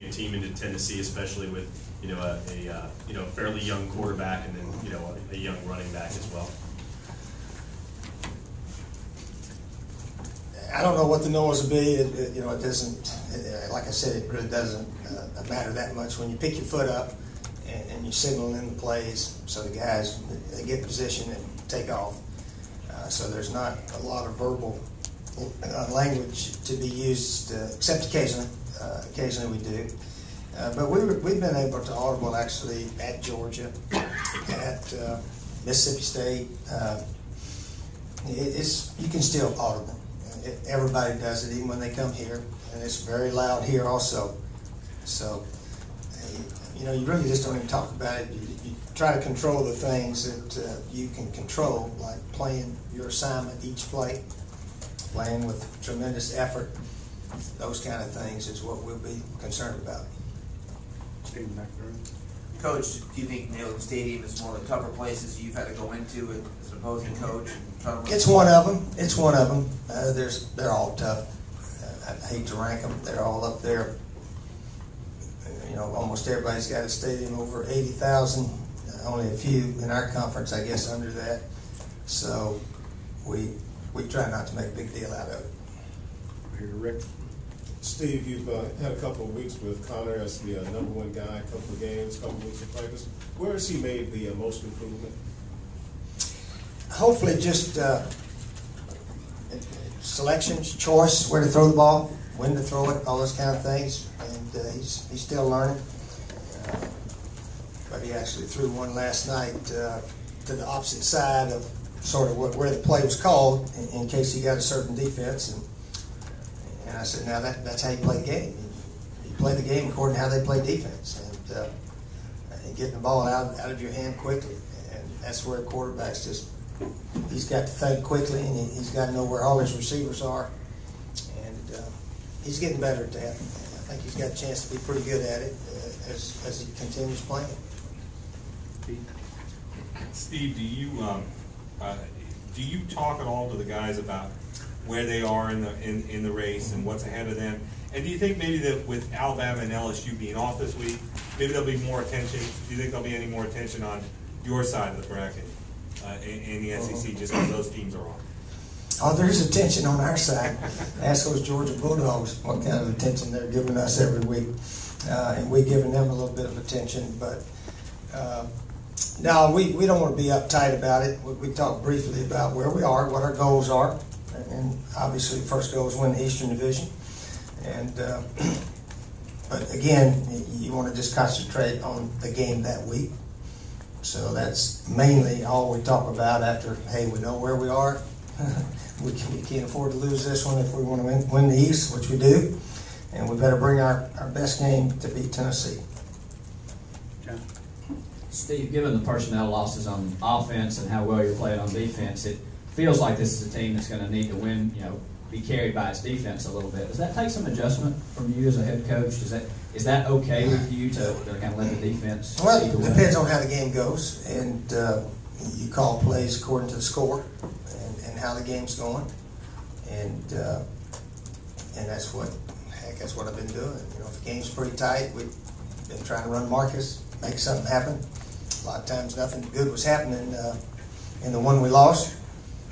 a team into Tennessee, especially with a fairly young quarterback and then a young running back as well? I don't know what the noise will be. It doesn't. Like I said, it really doesn't matter that much when you pick your foot up and you're signaling the plays, so the guys they get position and take off. So there's not a lot of verbal language to be used, except occasionally. Occasionally we do. But we've been able to audible actually at Georgia, at Mississippi State. You can still audible. Everybody does it, even when they come here, and it's very loud here also. So, you really just don't even talk about it. You try to control the things that you can control, like playing your assignment each play, playing with tremendous effort. Those kind of things is what we'll be concerned about. Coach, do you think Neyland Stadium is one of the tougher places you've had to go into as an opposing coach? It's one of them. It's one of them. They're all tough. I hate to rank them. They're all up there. Almost everybody's got a stadium over 80,000. Only a few in our conference, I guess, under that. So we try not to make a big deal out of it. Here, Rick. Steve, you've had a couple of weeks with Connor as the number one guy, a couple of games, a couple of weeks of practice. Where has he made the most improvement? Hopefully just selection, choice, where to throw the ball, when to throw it, all those kind of things. And he's still learning. But he actually threw one last night to the opposite side of sort of where the play was called in case he got a certain defense. And I said, now that's how you play the game. You play the game according to how they play defense. And getting the ball out of your hand quickly. And that's where a quarterback's he's got to think quickly, and he's got to know where all his receivers are. And he's getting better at that. I think he's got a chance to be pretty good at it as he continues playing. Steve, do you talk at all to the guys about where they are in the race and what's ahead of them? And do you think maybe that with Alabama and LSU being off this week, maybe there'll be more attention? Do you think there'll be any more attention on your side of the bracket in the SEC just because those teams are off? Oh, there's attention on our side. Ask those Georgia Bulldogs what kind of attention they're giving us every week. And we're giving them a little bit of attention. But no, we don't want to be uptight about it. We talked briefly about where we are, what our goals are. And obviously the first goal is win the Eastern Division. And but again, you want to just concentrate on the game that week. So that's mainly all we talk about after, hey, we know where we are. We can't afford to lose this one if we want to win the East, which we do. And we better bring our best game to beat Tennessee. John. Steve, given the personnel losses on offense and how well you're playing on defense, it feels like this is a team that's going to need to win, be carried by its defense a little bit. Does that take some adjustment from you as a head coach? Is that okay with you to kind of let the defense? Well, it depends on how the game goes, and you call plays according to the score and how the game's going, and that's what I've been doing. If the game's pretty tight, we've been trying to run Marcus, make something happen. A lot of times nothing good was happening in the one we lost.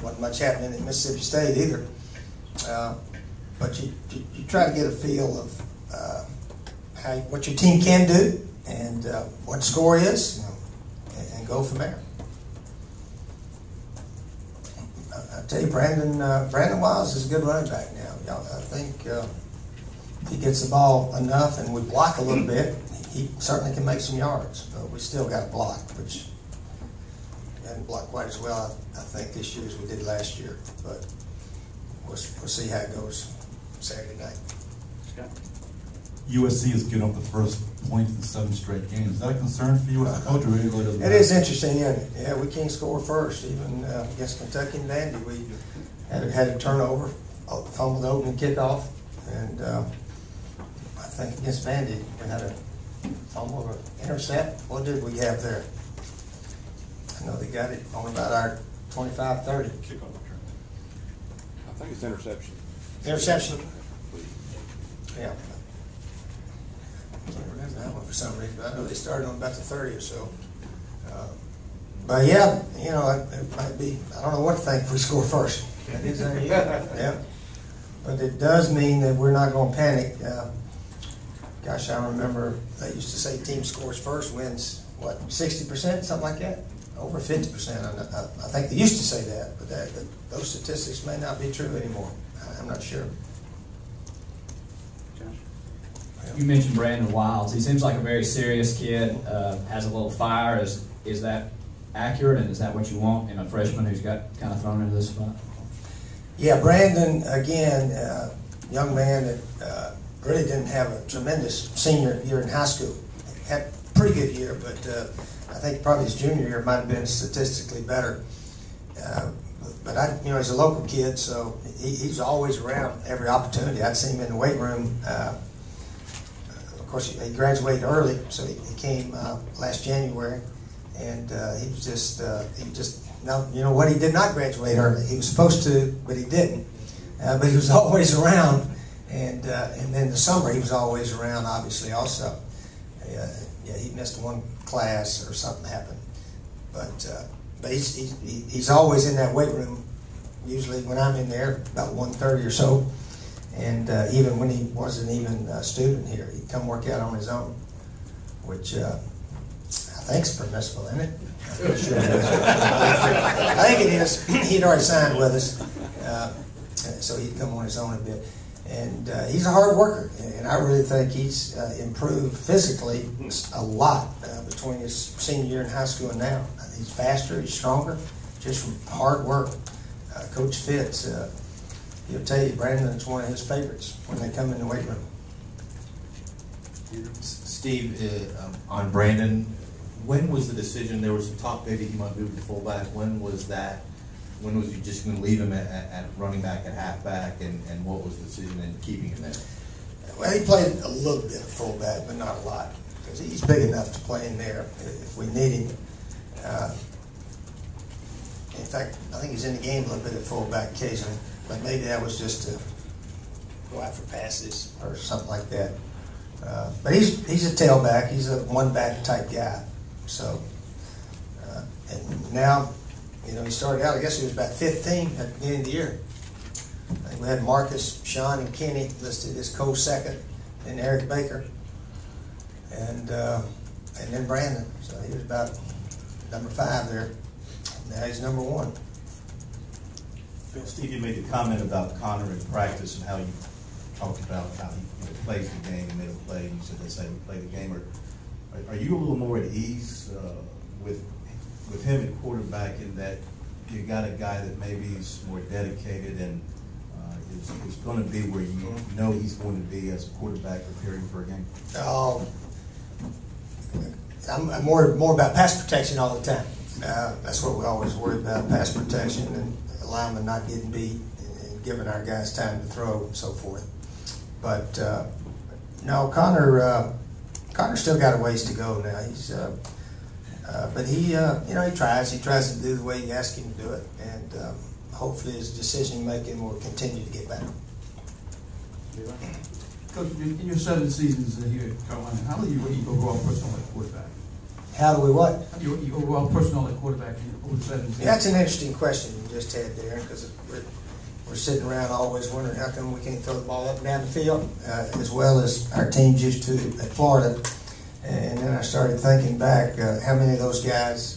Wasn't much happening at Mississippi State either. But you try to get a feel of what your team can do and what the score is, and go from there. I tell you, Brandon Wiles is a good running back now. I think if he gets the ball enough and we block a little bit, he certainly can make some yards. But we still got to block, which we haven't blocked quite as well, I think, this year as we did last year. But we'll see how it goes Saturday night. Scott. USC is getting up the first points in 7 straight games. Is that a concern for you as a coach? It is interesting, isn't it? Yeah, we can't score first. Even against Kentucky and Vandy, we had a turnover, fumbled the opening kickoff, and I think against Vandy we had a fumble or intercept. What did we have there? I know they got it on about our 25-30. Kickoff return. I think it's interception. Interception. Yeah. for some reason. But I know they started on about the 30 or so. But yeah, you know, it might be. I don't know what to think if we score first. That is our year. Yeah. But it does mean that we're not going to panic. Gosh, I remember they used to say team scores first wins, what, 60%, something like that? Over 50%. I think they used to say that, but those statistics may not be true anymore. I'm not sure. You mentioned Brandon Wilds. He seems like a very serious kid, has a little fire. Is that accurate, and is that what you want in a freshman who's got kind of thrown into this spot? Yeah, Brandon, again, young man that really didn't have a tremendous senior year in high school. Had a pretty good year, but I think probably his junior year might have been statistically better. But he's a local kid, so he's always around every opportunity. I'd seen him in the weight room. Of course, he graduated early, so he came last January, and he was just no, you know what? He did not graduate early. He was supposed to, but he didn't. But he was always around, and then the summer he was always around. Obviously, also, he missed one class or something happened, but he's always in that weight room. Usually, when I'm in there, about 1:30 or so, and even when he wasn't even a student here, he'd come work out on his own, which I think is permissible, isn't it? I'm not sure it is. I think it is. He'd already signed with us, so he'd come on his own a bit. And he's a hard worker, and I really think he's improved physically a lot between his senior year in high school and now. He's faster, he's stronger, just from hard work. Coach Fitz, he'll tell you Brandon's one of his favorites when they come in the weight room. Steve, on Brandon, when was the decision? There was some talk maybe he might move to fullback. When was that? When was you just going to leave him at running back, at halfback, and what was the decision in keeping him there? Well, he played a little bit of fullback, but not a lot, because he's big enough to play in there if we need him. In fact, I think he's in the game a little bit at fullback occasionally, but maybe that was just to go out for passes or something like that. But he's a tailback. He's a one-back type guy. So, and now, he started out, I guess he was about 15 at the beginning of the year. I think we had Marcus, Sean, and Kenny listed as co-second, and Eric Baker, and then Brandon. So he was about number 5 there. Now he's number 1. Steve, you made a comment about Connor in practice and how you talked about how he plays the game and made a play. You said that's how you play the game. Are you a little more at ease with him at quarterback in that you got a guy that maybe is more dedicated and is going to be where you know he's going to be as a quarterback preparing for a game? I'm more about pass protection all the time. That's what we always worry about, pass protection and linemen not getting beat and giving our guys time to throw and so forth. But no, Connor's still got a ways to go now. He's but he tries to do the way you ask him to do it, and hopefully his decision making will continue to get better. Coach, in your 7 seasons here at Carolina, how do you rate overall personnel at quarterback? How do we what? How do you rate overall personnel at quarterback in over 7 seasons? Yeah, that's an interesting question you just had there, because we're sitting around always wondering how come we can't throw the ball up and down the field as well as our teams used to at Florida. And then I started thinking back how many of those guys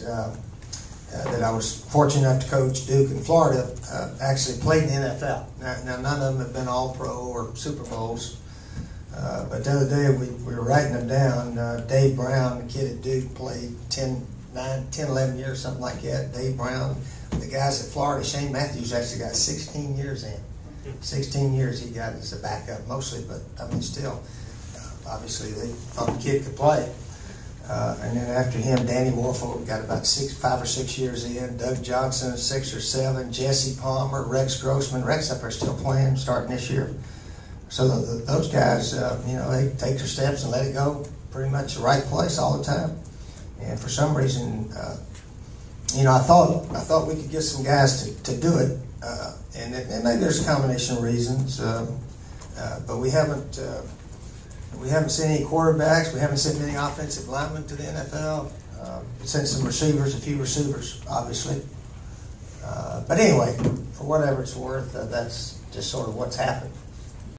that I was fortunate enough to coach, Duke and Florida, actually played in the NFL. Now none of them have been All-Pro or Super Bowls. But the other day we were writing them down. Dave Brown, the kid at Duke, played 10, 11 years, something like that. Dave Brown. The guys at Florida, Shane Matthews actually got 16 years in. 16 years he got as a backup mostly, but I mean still. Obviously, they thought the kid could play. And then after him, Danny Warfel got about 5 or 6 years in. Doug Johnson, 6 or 7. Jesse Palmer, Rex Grossman. Rex up there still playing, starting this year. So those guys, they take their steps and let it go pretty much the right place all the time. And for some reason, I thought we could get some guys to do it. And maybe there's a combination of reasons, but we haven't. We haven't seen any quarterbacks. We haven't sent many offensive linemen to the NFL. Sent some receivers, a few receivers, obviously. But anyway, for whatever it's worth, that's just sort of what's happened.